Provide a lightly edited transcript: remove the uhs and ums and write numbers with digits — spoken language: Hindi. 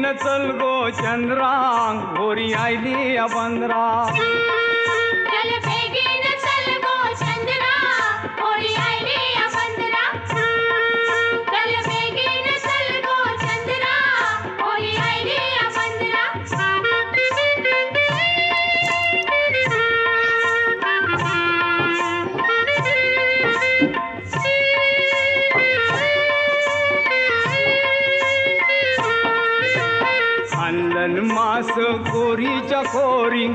बेगीन चल गो चंद्रा गोरी आयली बंदरा चल बेगीन चल गो चंद्रा होळी आयली बंदरा चल बेगीन चल गो चंद्रा होळी आयली बंदरा अंदन मास कोरीच्या कोरी